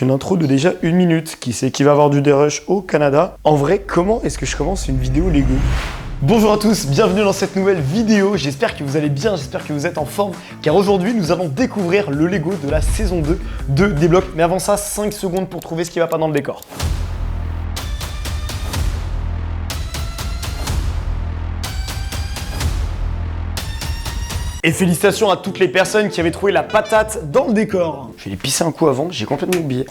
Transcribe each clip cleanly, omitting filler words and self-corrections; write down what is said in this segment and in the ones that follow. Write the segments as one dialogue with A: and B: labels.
A: une intro de déjà 1 minute. Qui sait qui va avoir du dérush au Canada? En vrai, comment est-ce que je commence une vidéo Lego? Bonjour à tous, bienvenue dans cette nouvelle vidéo. J'espère que vous allez bien, j'espère que vous êtes en forme. Car aujourd'hui, nous allons découvrir le Lego de la saison 2 de D-Block. Mais avant ça, 5 secondes pour trouver ce qui va pas dans le décor. Et félicitations à toutes les personnes qui avaient trouvé la patate dans le décor. Je vais les pisser un coup avant, j'ai complètement oublié.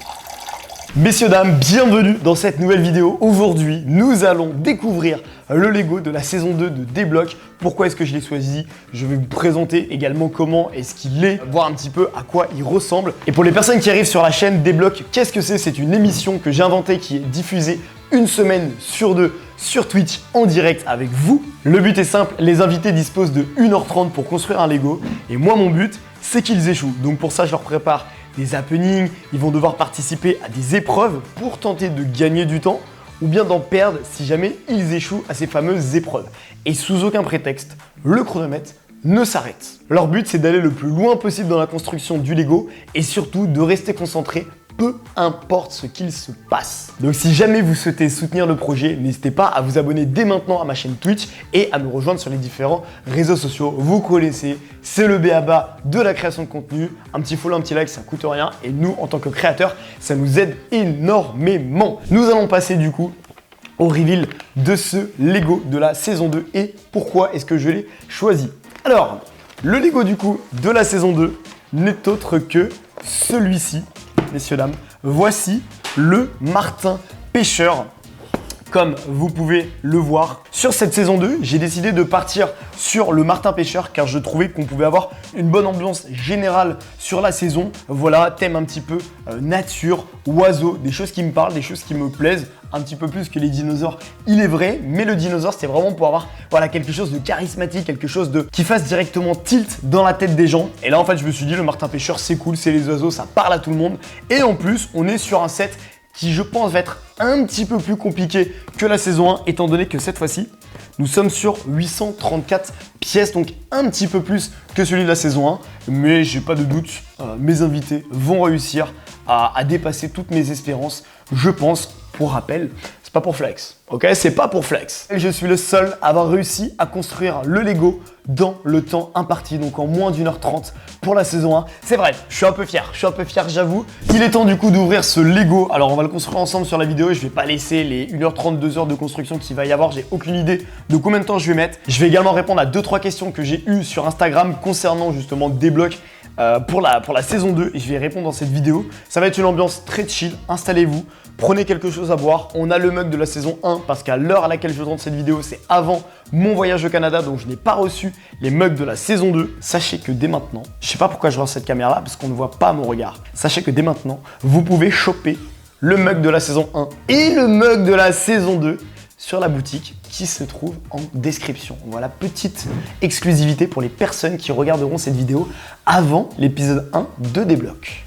A: Messieurs, dames, bienvenue dans cette nouvelle vidéo. Aujourd'hui, nous allons découvrir le Lego de la saison 2 de D-Block. Pourquoi est-ce que je l'ai choisi? Je vais vous présenter également comment est-ce qu'il est, voir un petit peu à quoi il ressemble. Et pour les personnes qui arrivent sur la chaîne D-Block, qu'est-ce que c'est? C'est une émission que j'ai inventée qui est diffusée une semaine sur 2 sur Twitch en direct avec vous. Le but est simple, les invités disposent de 1h30 pour construire un Lego. Et moi, mon but, c'est qu'ils échouent. Donc pour ça, je leur prépare des happenings, ils vont devoir participer à des épreuves pour tenter de gagner du temps ou bien d'en perdre si jamais ils échouent à ces fameuses épreuves. Et sous aucun prétexte, le chronomètre ne s'arrête. Leur but, c'est d'aller le plus loin possible dans la construction du Lego et surtout de rester concentré peu importe ce qu'il se passe. Donc si jamais vous souhaitez soutenir le projet, n'hésitez pas à vous abonner dès maintenant à ma chaîne Twitch et à me rejoindre sur les différents réseaux sociaux. Vous connaissez, c'est le b.a.-ba de la création de contenu. Un petit follow, un petit like, ça coûte rien. Et nous, en tant que créateurs, ça nous aide énormément. Nous allons passer du coup au reveal de ce Lego de la saison 2 et pourquoi est-ce que je l'ai choisi. Alors, le Lego du coup de la saison 2 n'est autre que celui-ci. Messieurs, dames, voici le martin pêcheur. Comme vous pouvez le voir, sur cette saison 2, j'ai décidé de partir sur le martin pêcheur car je trouvais qu'on pouvait avoir une bonne ambiance générale sur la saison. Voilà, thème un petit peu nature, oiseaux, des choses qui me parlent, des choses qui me plaisent, un petit peu plus que les dinosaures, il est vrai, mais le dinosaure, c'est vraiment pour avoir quelque chose de charismatique, quelque chose qui fasse directement tilt dans la tête des gens. Et là, en fait, je me suis dit, le martin pêcheur, c'est cool, c'est les oiseaux, ça parle à tout le monde. Et en plus, on est sur un set qui, je pense, va être un petit peu plus compliqué que la saison 1, étant donné que cette fois-ci, nous sommes sur 834 pièces, donc un petit peu plus que celui de la saison 1. Mais j'ai pas de doute, mes invités vont réussir à dépasser toutes mes espérances, je pense. Pour rappel, c'est pas pour flex, ok? C'est pas pour flex. Je suis le seul à avoir réussi à construire le Lego dans le temps imparti, donc en moins d'1h30 pour la saison 1. C'est vrai, je suis un peu fier, j'avoue. Il est temps du coup d'ouvrir ce Lego. Alors on va le construire ensemble sur la vidéo, je vais pas laisser les 1h30, 2 heures de construction qu'il va y avoir, j'ai aucune idée de combien de temps je vais mettre. Je vais également répondre à 2-3 questions que j'ai eues sur Instagram concernant justement D-Block. Pour la saison 2 et je vais répondre dans cette vidéo. Ça va être une ambiance très chill, installez-vous, prenez quelque chose à boire. On a le mug de la saison 1 parce qu'à l'heure à laquelle je tourne cette vidéo, c'est avant mon voyage au Canada, donc je n'ai pas reçu les mugs de la saison 2. Sachez que dès maintenant, je sais pas pourquoi je lance cette caméra là parce qu'on ne voit pas mon regard. Sachez que dès maintenant, vous pouvez choper le mug de la saison 1 et le mug de la saison 2 sur la boutique qui se trouve en description. Voilà, petite exclusivité pour les personnes qui regarderont cette vidéo avant l'épisode 1 de D-Block.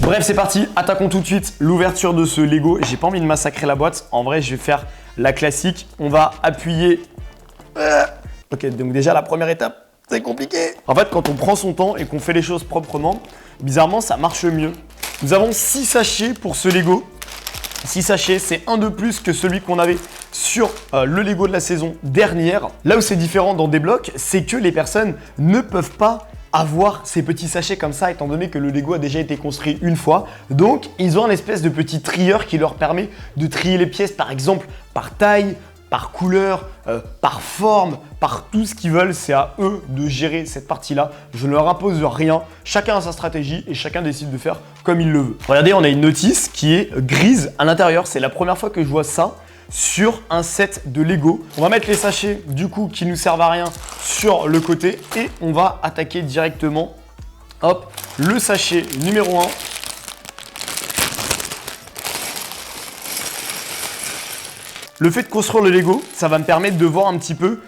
A: Bref, c'est parti, attaquons tout de suite l'ouverture de ce Lego. J'ai pas envie de massacrer la boîte, en vrai je vais faire la classique. On va appuyer. Ok, donc déjà la première étape, c'est compliqué. En fait, quand on prend son temps et qu'on fait les choses proprement, bizarrement ça marche mieux. Nous avons 6 sachets pour ce Lego. 6 sachets, c'est un de plus que celui qu'on avait sur le Lego de la saison dernière. Là où c'est différent dans D-Block, c'est que les personnes ne peuvent pas avoir ces petits sachets comme ça, étant donné que le Lego a déjà été construit une fois. Donc, ils ont un espèce de petit trieur qui leur permet de trier les pièces, par exemple, par taille, par couleur, par forme, par tout ce qu'ils veulent. C'est à eux de gérer cette partie-là. Je ne leur impose rien. Chacun a sa stratégie et chacun décide de faire comme il le veut. Regardez, on a une notice qui est grise à l'intérieur. C'est la première fois que je vois ça sur un set de Lego. On va mettre les sachets du coup qui nous servent à rien sur le côté et on va attaquer directement. Hop, le sachet numéro 1. Le fait de construire le Lego, ça va me permettre de voir un petit peu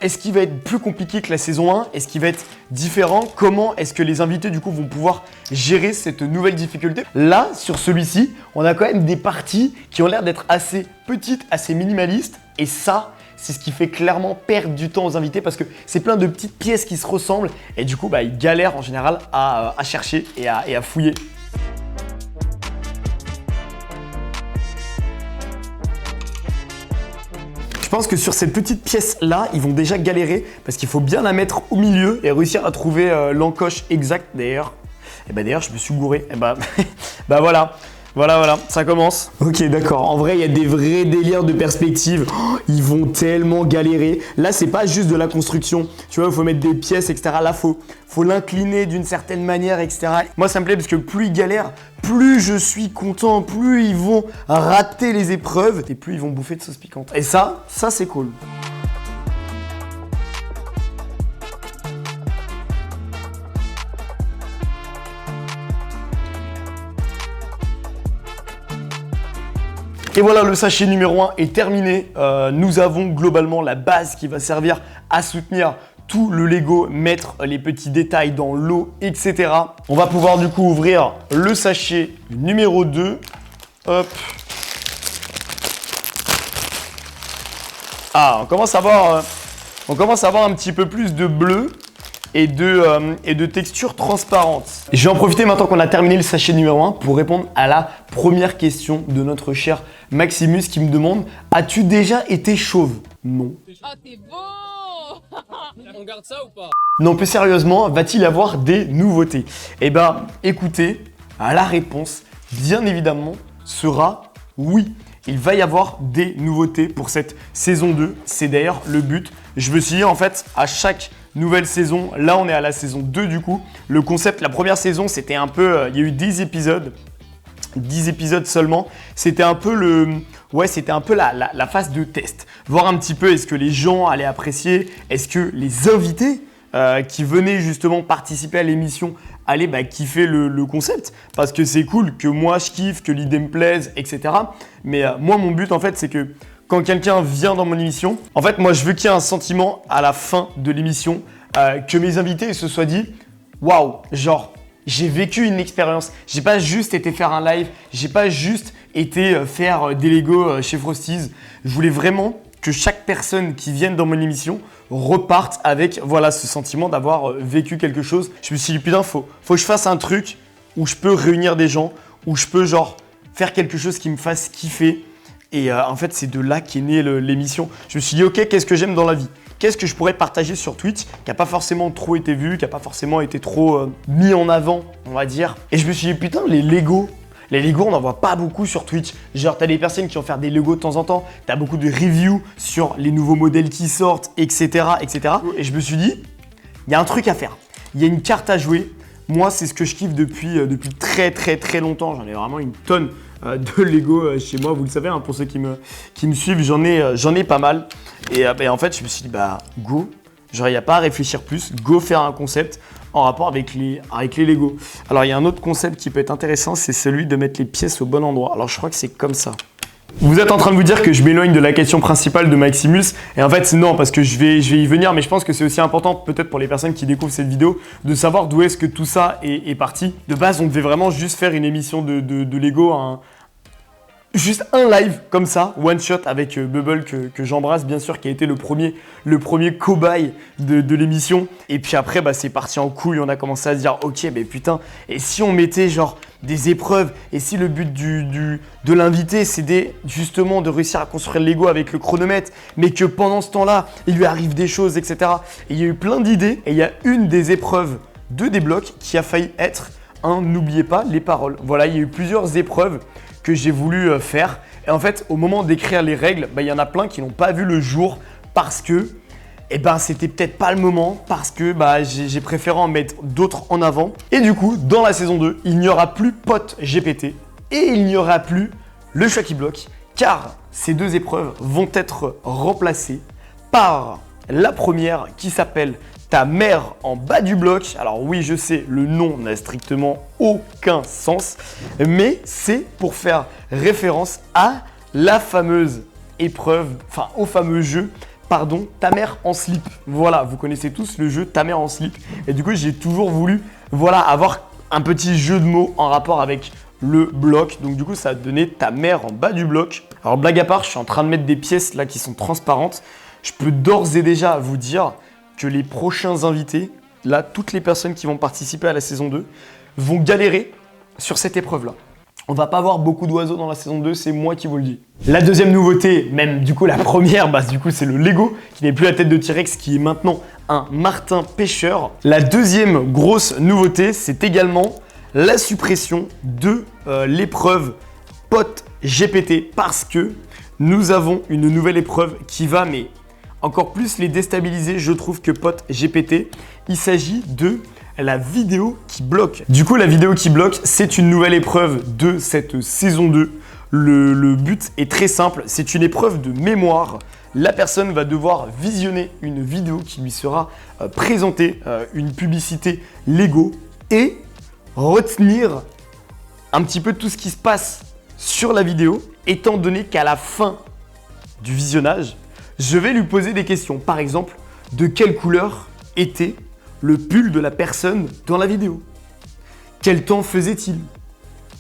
A: est-ce qu'il va être plus compliqué que la saison 1? Est-ce qu'il va être différent? Comment est-ce que les invités du coup vont pouvoir gérer cette nouvelle difficulté? Là, sur celui-ci, on a quand même des parties qui ont l'air d'être assez petites, assez minimalistes. Et ça, c'est ce qui fait clairement perdre du temps aux invités parce que c'est plein de petites pièces qui se ressemblent. Et du coup, ils galèrent en général à chercher et à fouiller. pense que sur cette petite pièce-là, ils vont déjà galérer parce qu'il faut bien la mettre au milieu et réussir à trouver l'encoche exacte d'ailleurs. Et bah d'ailleurs, je me suis gouré. Et bah, bah voilà. Voilà, ça commence. Ok, d'accord. En vrai, il y a des vrais délires de perspective. Oh, ils vont tellement galérer. Là, c'est pas juste de la construction. Tu vois, il faut mettre des pièces, etc. Là, faut l'incliner d'une certaine manière, etc. Moi, ça me plaît parce que plus ils galèrent, plus je suis content, plus ils vont rater les épreuves et plus ils vont bouffer de sauce piquante. Et ça c'est cool. Et voilà, le sachet numéro 1 est terminé. Nous avons globalement la base qui va servir à soutenir tout le Lego, mettre les petits détails dans l'eau, etc. On va pouvoir du coup ouvrir le sachet numéro 2. Hop. Ah, on commence à voir un petit peu plus de bleu et de texture transparente. Je vais en profiter maintenant qu'on a terminé le sachet numéro 1 pour répondre à la première question de notre cher Maximus qui me demande « As-tu déjà été chauve ?» Non.
B: Oh, t'es beau. On garde ça ou pas?
A: Non, plus sérieusement, va-t-il y avoir des nouveautés? Eh ben, écoutez, la réponse, bien évidemment, sera oui. Il va y avoir des nouveautés pour cette saison 2. C'est d'ailleurs le but. Je me suis dit, en fait, à chaque nouvelle saison, là on est à la saison 2 du coup. Le concept, la première saison, c'était un peu, il y a eu 10 épisodes. 10 épisodes seulement. C'était un peu la phase de test. Voir un petit peu est-ce que les gens allaient apprécier, est-ce que les invités qui venaient justement participer à l'émission allaient kiffer le concept. Parce que c'est cool que moi je kiffe, que l'idée me plaise, etc. Mais moi mon but en fait c'est que quand quelqu'un vient dans mon émission, en fait moi je veux qu'il y ait un sentiment à la fin de l'émission, que mes invités se soient dit « Waouh, genre j'ai vécu une expérience, j'ai pas juste été faire un live, j'ai pas juste été faire des Lego chez Frosties. Je voulais vraiment que chaque personne qui vienne dans mon émission reparte avec voilà, ce sentiment d'avoir vécu quelque chose. Je me suis dit putain, faut que je fasse un truc où je peux réunir des gens, où je peux genre faire quelque chose qui me fasse kiffer. Et en fait, c'est de là qu'est née l'émission. Je me suis dit ok, qu'est-ce que j'aime dans la vie ? Qu'est-ce que je pourrais partager sur Twitch qui n'a pas forcément trop été vu, qui n'a pas forcément été trop mis en avant, on va dire. Et je me suis dit, putain, les Lego, on n'en voit pas beaucoup sur Twitch. Genre, t'as des personnes qui vont faire des Lego de temps en temps, t'as beaucoup de reviews sur les nouveaux modèles qui sortent, etc., etc. Et je me suis dit, il y a un truc à faire. Il y a une carte à jouer. Moi, c'est ce que je kiffe depuis très, très, très longtemps. J'en ai vraiment une tonne de Lego chez moi, vous le savez, hein, pour ceux qui me suivent, j'en ai pas mal. Et en fait, je me suis dit, go, genre il n'y a pas à réfléchir plus, go faire un concept en rapport avec les Lego. Alors, il y a un autre concept qui peut être intéressant, c'est celui de mettre les pièces au bon endroit. Alors, je crois que c'est comme ça. Vous êtes en train de vous dire que je m'éloigne de la question principale de Maximus et en fait non, parce que je vais y venir, mais je pense que c'est aussi important peut-être pour les personnes qui découvrent cette vidéo de savoir d'où est-ce que tout ça est parti. De base, on devait vraiment juste faire une émission de Lego, juste un live comme ça, one shot avec Bubble que j'embrasse bien sûr, qui a été le premier cobaye de l'émission. Et puis après, c'est parti en couille, on a commencé à se dire ok, putain, et si on mettait genre des épreuves, et si le but de l'invité c'était justement de réussir à construire le Lego avec le chronomètre, mais que pendant ce temps-là, il lui arrive des choses, etc. Et il y a eu plein d'idées, et il y a une des épreuves de Débloque qui a failli être n'oubliez pas les paroles. Voilà, il y a eu plusieurs épreuves que j'ai voulu faire. Et en fait, au moment d'écrire les règles, il y en a plein qui n'ont pas vu le jour parce que c'était peut-être pas le moment, parce que j'ai préféré en mettre d'autres en avant. Et du coup, dans la saison 2, il n'y aura plus Pote GPT et il n'y aura plus le Chucky Block, car ces deux épreuves vont être remplacées par la première qui s'appelle Ta mère en bas du bloc. Alors oui, je sais, le nom n'a strictement aucun sens, mais c'est pour faire référence à la fameuse épreuve, enfin au fameux jeu, Ta mère en slip. Voilà, vous connaissez tous le jeu Ta mère en slip. Et du coup, j'ai toujours voulu avoir un petit jeu de mots en rapport avec le bloc. Donc du coup, ça a donné Ta mère en bas du bloc. Alors blague à part, je suis en train de mettre des pièces là qui sont transparentes. Je peux d'ores et déjà vous dire que les prochains invités, là, toutes les personnes qui vont participer à la saison 2, vont galérer sur cette épreuve-là. On va pas avoir beaucoup d'oiseaux dans la saison 2, c'est moi qui vous le dis. La deuxième nouveauté, même du coup la première, du coup c'est le Lego, qui n'est plus la tête de T-Rex, qui est maintenant un martin pêcheur. La deuxième grosse nouveauté, c'est également la suppression de l'épreuve Pote GPT, parce que nous avons une nouvelle épreuve qui va mais encore plus les déstabiliser, je trouve, que Pote GPT. Il s'agit de la vidéo qui bloque. Du coup, la vidéo qui bloque, c'est une nouvelle épreuve de cette saison 2. Le but est très simple, c'est une épreuve de mémoire. La personne va devoir visionner une vidéo qui lui sera présentée, une publicité Lego, et retenir un petit peu tout ce qui se passe sur la vidéo, étant donné qu'à la fin du visionnage, je vais lui poser des questions. Par exemple, de quelle couleur était le pull de la personne dans la vidéo? Quel temps faisait-il?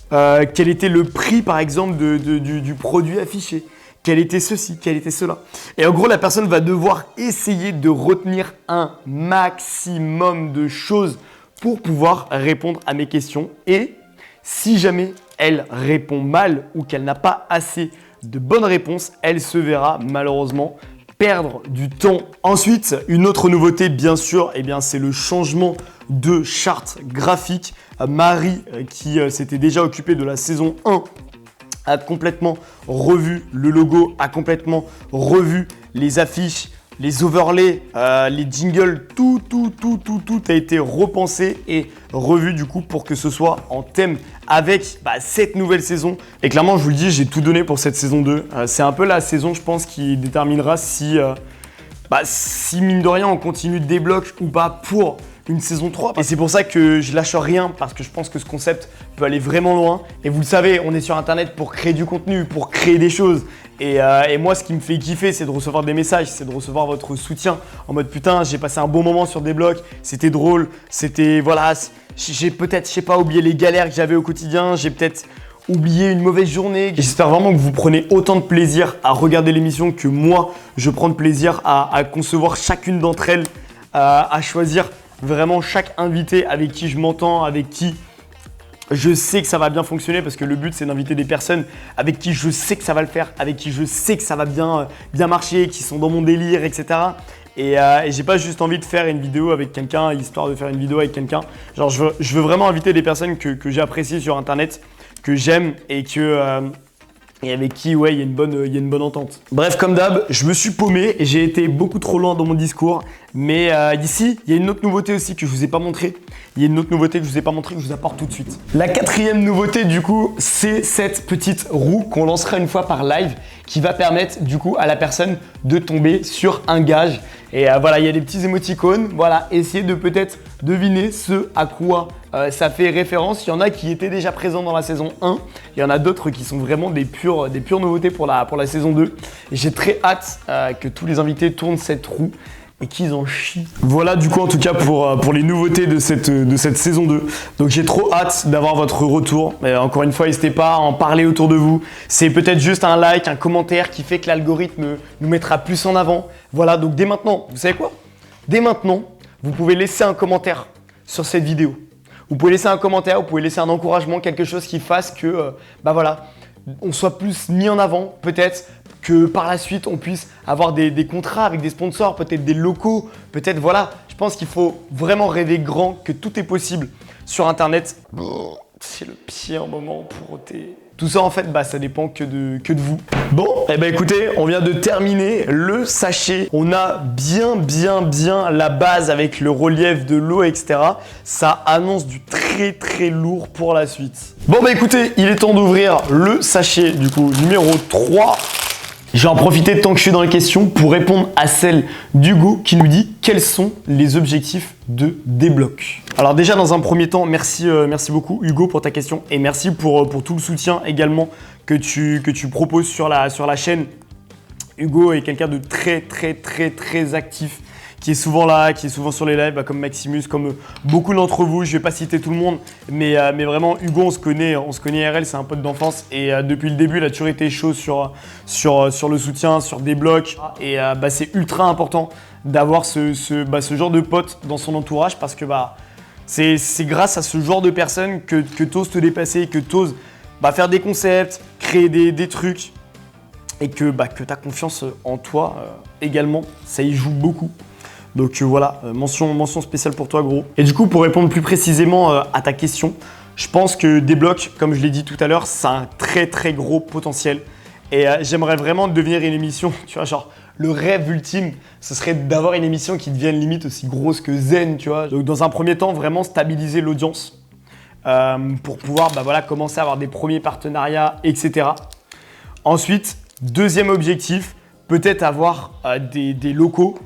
A: Quel était le prix, par exemple, du produit affiché? Quel était ceci? Quel était cela? Et en gros, la personne va devoir essayer de retenir un maximum de choses pour pouvoir répondre à mes questions. Et si jamais elle répond mal ou qu'elle n'a pas assez de bonnes réponses, elle se verra malheureusement perdre du temps. Ensuite, une autre nouveauté, bien sûr, c'est le changement de charte graphique. Marie, qui s'était déjà occupée de la saison 1, a complètement revu le logo, a complètement revu les affiches, les overlays, les jingles, tout a été repensé et revu du coup pour que ce soit en thème avec cette nouvelle saison. Et clairement, je vous le dis, j'ai tout donné pour cette saison 2. C'est un peu la saison, je pense, qui déterminera si mine de rien, on continue de débloquer ou pas pour une saison 3. Et c'est pour ça que je lâche rien, parce que je pense que ce concept peut aller vraiment loin. Et vous le savez, on est sur internet pour créer du contenu, pour créer des choses. Et moi, ce qui me fait kiffer, c'est de recevoir des messages, c'est de recevoir votre soutien en mode putain, j'ai passé un bon moment sur Débloque, c'était drôle, c'était voilà, j'ai peut-être, je sais pas, oublié les galères que j'avais au quotidien, j'ai peut-être oublié une mauvaise journée. J'espère vraiment que vous prenez autant de plaisir à regarder l'émission que moi, je prends de plaisir à concevoir chacune d'entre elles, à choisir vraiment chaque invité avec qui je m'entends, avec qui je sais que ça va bien fonctionner, parce que le but c'est d'inviter des personnes avec qui je sais que ça va le faire, avec qui je sais que ça va bien marcher, qui sont dans mon délire, etc. Et j'ai pas juste envie de faire une vidéo avec quelqu'un, histoire de faire une vidéo avec quelqu'un. Genre je veux vraiment inviter des personnes que j'ai appréciées sur internet, que j'aime et avec qui il y a une bonne entente. Bref, comme d'hab, je me suis paumé et j'ai été beaucoup trop loin dans mon discours. Mais ici, il y a une autre nouveauté aussi que je vous ai pas montré. Il y a une autre nouveauté que je vous ai pas montré, que je vous apporte tout de suite. La quatrième nouveauté du coup, c'est cette petite roue qu'on lancera une fois par live, qui va permettre du coup à la personne de tomber sur un gage. Et voilà, il y a des petits émoticônes. Voilà, essayez de peut-être deviner ce à quoi ça fait référence. Il y en a qui étaient déjà présents dans la saison 1. Il y en a d'autres qui sont vraiment des pures nouveautés pour la saison 2. Et j'ai très hâte que tous les invités tournent cette roue et qu'ils en chient. Voilà du coup en tout cas pour les nouveautés de cette saison 2. Donc j'ai trop hâte d'avoir votre retour. Encore une fois, n'hésitez pas à en parler autour de vous. C'est peut-être juste un like, un commentaire qui fait que l'algorithme nous mettra plus en avant. Voilà, donc dès maintenant, vous savez quoi? Dès maintenant, vous pouvez laisser un commentaire sur cette vidéo. Vous pouvez laisser un commentaire, vous pouvez laisser un encouragement, quelque chose qui fasse que on soit plus mis en avant, peut-être que par la suite on puisse avoir des contrats avec des sponsors, peut-être des locaux, peut-être voilà. Je pense qu'il faut vraiment rêver grand, que tout est possible sur internet. C'est le pire moment pour ôter. Tout ça en fait, ça dépend que de vous. Bon, écoutez, on vient de terminer le sachet. On a bien la base avec le relief de l'eau, etc. Ça annonce du très lourd pour la suite. Bon écoutez, il est temps d'ouvrir le sachet du coup numéro 3. Je vais en profiter tant que je suis dans les questions pour répondre à celle d'Hugo qui nous dit quels sont les objectifs de Débloque. Alors déjà dans un premier temps, merci beaucoup Hugo pour ta question et merci pour tout le soutien également que tu proposes sur la chaîne. Hugo est quelqu'un de très actif, qui est souvent là, qui est souvent sur les lives, comme Maximus, comme beaucoup d'entre vous. Je ne vais pas citer tout le monde, mais vraiment, Hugo, on se connaît IRL, c'est un pote d'enfance. Et depuis le début, il a toujours été chaud sur le soutien, sur Débloque. Et c'est ultra important d'avoir ce genre de pote dans son entourage, parce que c'est grâce à ce genre de personnes que tu oses te dépasser, que tu oses faire des concepts, créer des trucs et que tu as confiance en toi également, ça y joue beaucoup. Donc voilà, mention spéciale pour toi gros. Et du coup, pour répondre plus précisément à ta question, je pense que Débloque, comme je l'ai dit tout à l'heure, c'est un très très gros potentiel. Et j'aimerais vraiment devenir une émission, tu vois, genre le rêve ultime, ce serait d'avoir une émission qui devienne limite aussi grosse que Zen, tu vois. Donc dans un premier temps, vraiment stabiliser l'audience pour pouvoir commencer à avoir des premiers partenariats, etc. Ensuite, deuxième objectif, peut-être avoir des locaux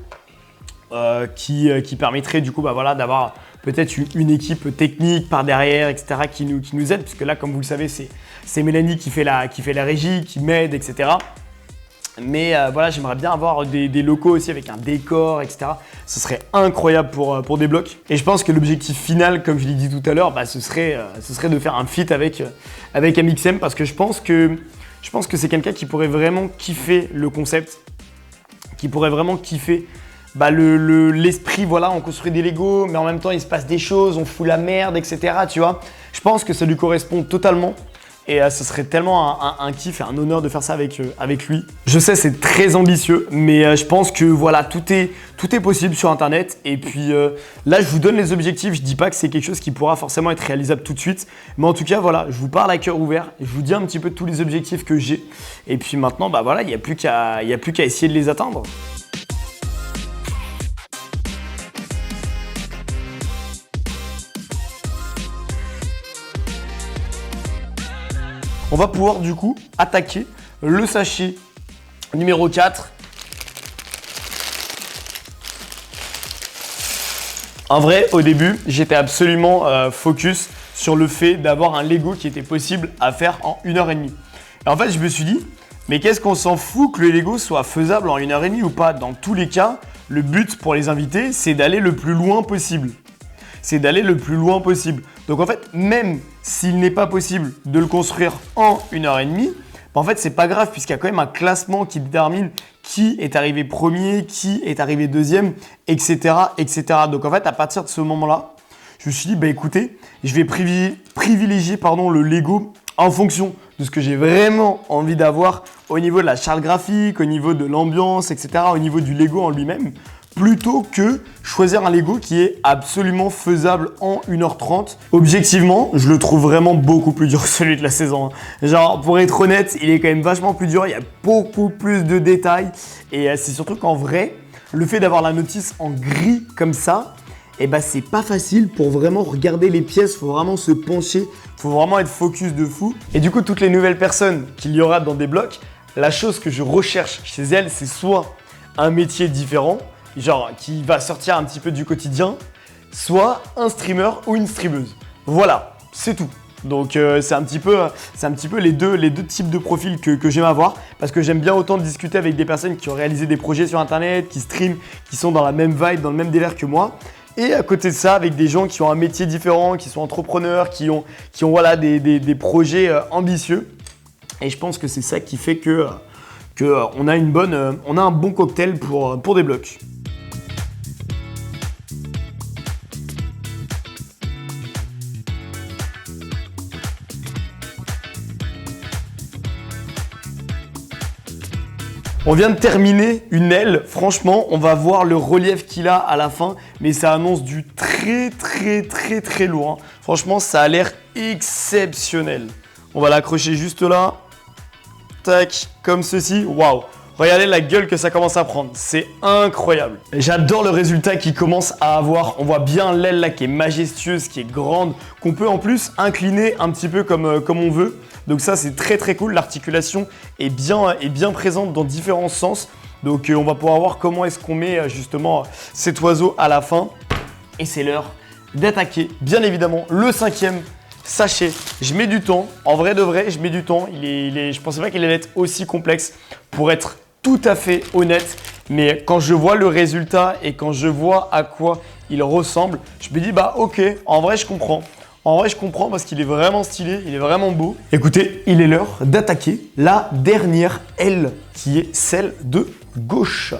A: qui permettraient du coup d'avoir peut-être une équipe technique par derrière, etc. qui nous aide, puisque là, comme vous le savez, c'est Mélanie qui fait la régie, qui m'aide, etc. Mais j'aimerais bien avoir des locaux aussi avec un décor, etc. Ce serait incroyable pour Débloque. Et je pense que l'objectif final, comme je l'ai dit tout à l'heure, ce serait de faire un feat avec Amixem, parce que je pense que c'est quelqu'un qui pourrait vraiment kiffer le concept, qui pourrait vraiment kiffer l'esprit, on construit des Lego, mais en même temps il se passe des choses, on fout la merde, etc. Tu vois, je pense que ça lui correspond totalement. Et ce serait tellement un kiff et un honneur de faire ça avec lui. Je sais, c'est très ambitieux, mais je pense que tout est possible sur Internet. Et puis là, je vous donne les objectifs. Je dis pas que c'est quelque chose qui pourra forcément être réalisable tout de suite. Mais en tout cas, je vous parle à cœur ouvert. Je vous dis un petit peu tous les objectifs que j'ai. Et puis maintenant, il n'y a plus qu'à essayer de les atteindre. On va pouvoir du coup attaquer le sachet numéro 4. En vrai, au début, j'étais absolument focus sur le fait d'avoir un Lego qui était possible à faire en 1h30. Et en fait, je me suis dit, mais qu'est-ce qu'on s'en fout que le Lego soit faisable en 1h30 ou pas? Dans tous les cas, le but pour les invités, c'est d'aller le plus loin possible. Donc en fait, même s'il n'est pas possible de le construire en 1h30, en fait, c'est pas grave puisqu'il y a quand même un classement qui détermine qui est arrivé premier, qui est arrivé deuxième, etc., etc. Donc en fait, à partir de ce moment-là, je me suis dit, écoutez, je vais privilégier le Lego en fonction de ce que j'ai vraiment envie d'avoir au niveau de la charte graphique, au niveau de l'ambiance, etc., au niveau du Lego en lui-même, plutôt que choisir un Lego qui est absolument faisable en 1h30. Objectivement, je le trouve vraiment beaucoup plus dur que celui de la saison 1. Genre, pour être honnête, il est quand même vachement plus dur, il y a beaucoup plus de détails. Et c'est surtout qu'en vrai, le fait d'avoir la notice en gris comme ça, c'est pas facile pour vraiment regarder les pièces, faut vraiment se pencher, faut vraiment être focus de fou. Et du coup, toutes les nouvelles personnes qu'il y aura dans Débloque, la chose que je recherche chez elles, c'est soit un métier différent, genre qui va sortir un petit peu du quotidien, soit un streamer ou une streameuse. Voilà, c'est tout. Donc c'est un petit peu les deux types de profils que j'aime avoir, parce que j'aime bien autant discuter avec des personnes qui ont réalisé des projets sur internet, qui streament, qui sont dans la même vibe, dans le même délire que moi. Et à côté de ça, avec des gens qui ont un métier différent, qui sont entrepreneurs, qui ont des projets ambitieux. Et je pense que c'est ça qui fait que on a un bon cocktail pour Débloque. On vient de terminer une aile, franchement, on va voir le relief qu'il a à la fin, mais ça annonce du très lourd. Hein. Franchement, ça a l'air exceptionnel. On va l'accrocher juste là, tac, comme ceci, waouh. Regardez la gueule que ça commence à prendre, c'est incroyable. J'adore le résultat qu'il commence à avoir. On voit bien l'aile là qui est majestueuse, qui est grande, qu'on peut en plus incliner un petit peu comme on veut. Donc ça, c'est très cool. L'articulation est bien présente dans différents sens. Donc on va pouvoir voir comment est-ce qu'on met justement cet oiseau à la fin. Et c'est l'heure d'attaquer, bien évidemment, le 5e sachet. Je mets du temps, en vrai de vrai, je mets du temps. Je pensais pas qu'il allait être aussi complexe pour être tout à fait honnête. Mais quand je vois le résultat et quand je vois à quoi il ressemble, je me dis ok, en vrai je comprends. En vrai, je comprends parce qu'il est vraiment stylé, il est vraiment beau. Écoutez, il est l'heure d'attaquer la dernière aile qui est celle de gauche.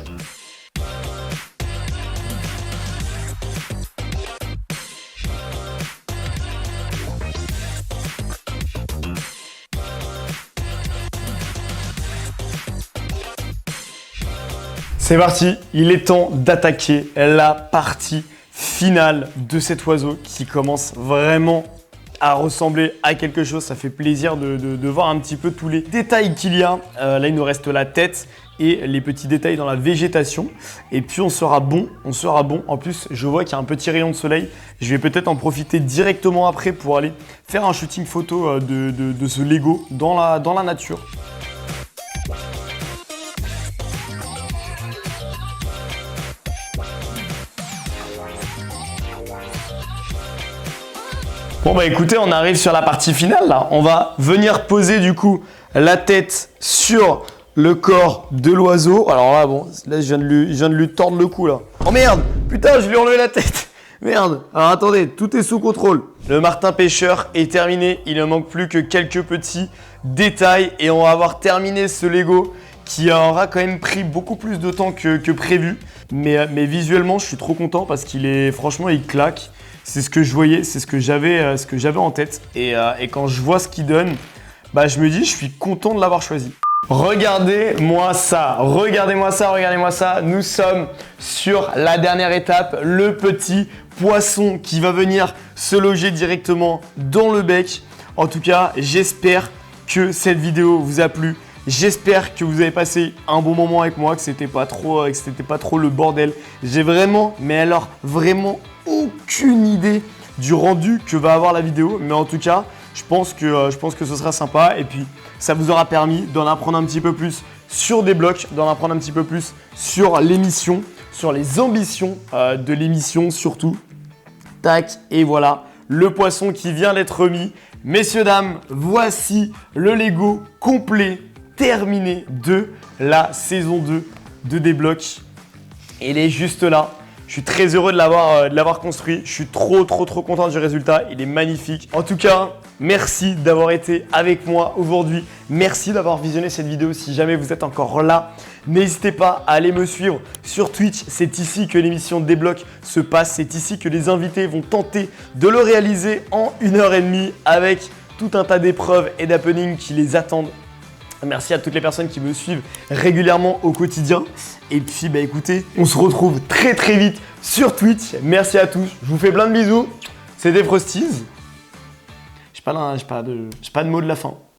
A: C'est parti, il est temps d'attaquer la partie finale de cet oiseau qui commence vraiment à ressembler à quelque chose. Ça fait plaisir de voir un petit peu tous les détails qu'il y a. Là, il nous reste la tête et les petits détails dans la végétation. Et puis, on sera bon, on sera bon. En plus, je vois qu'il y a un petit rayon de soleil. Je vais peut-être en profiter directement après pour aller faire un shooting photo de ce Lego dans la nature. Bon bah écoutez, on arrive sur la partie finale là. On va venir poser du coup la tête sur le corps de l'oiseau. Alors là bon, là je viens de lui tordre le cou là. Oh merde, putain je lui ai enlevé la tête. Merde, alors attendez, tout est sous contrôle. Le martin pêcheur est terminé, il ne manque plus que quelques petits détails et on va avoir terminé ce Lego qui aura quand même pris beaucoup plus de temps que prévu. Mais visuellement je suis trop content parce qu'il est, franchement il claque. C'est ce que je voyais, c'est ce que j'avais en tête. Et quand je vois ce qu'il donne, bah, je me dis, je suis content de l'avoir choisi. Regardez-moi ça, regardez-moi ça, regardez-moi ça. Nous sommes sur la dernière étape, le petit poisson qui va venir se loger directement dans le bec. En tout cas, j'espère que cette vidéo vous a plu. J'espère que vous avez passé un bon moment avec moi, que c'était pas trop le bordel. J'ai vraiment, mais alors vraiment aucune idée du rendu que va avoir la vidéo, mais en tout cas, je pense que ce sera sympa et puis ça vous aura permis d'en apprendre un petit peu plus sur des blocs, d'en apprendre un petit peu plus sur l'émission, sur les ambitions de l'émission surtout. Tac, et voilà, le poisson qui vient d'être remis. Messieurs, dames, voici le Lego complet, terminé de la saison 2 de Débloque. Il est juste là. Je suis très heureux de l'avoir construit. Je suis trop content du résultat. Il est magnifique. En tout cas, merci d'avoir été avec moi aujourd'hui. Merci d'avoir visionné cette vidéo. Si jamais vous êtes encore là, n'hésitez pas à aller me suivre sur Twitch. C'est ici que l'émission Débloque se passe. C'est ici que les invités vont tenter de le réaliser en 1h30 avec tout un tas d'épreuves et d'happenings qui les attendent. Merci à toutes les personnes qui me suivent régulièrement au quotidien. Et puis, bah écoutez, on se retrouve très vite sur Twitch. Merci à tous. Je vous fais plein de bisous. C'était Frosties. J'ai pas de mot de la fin.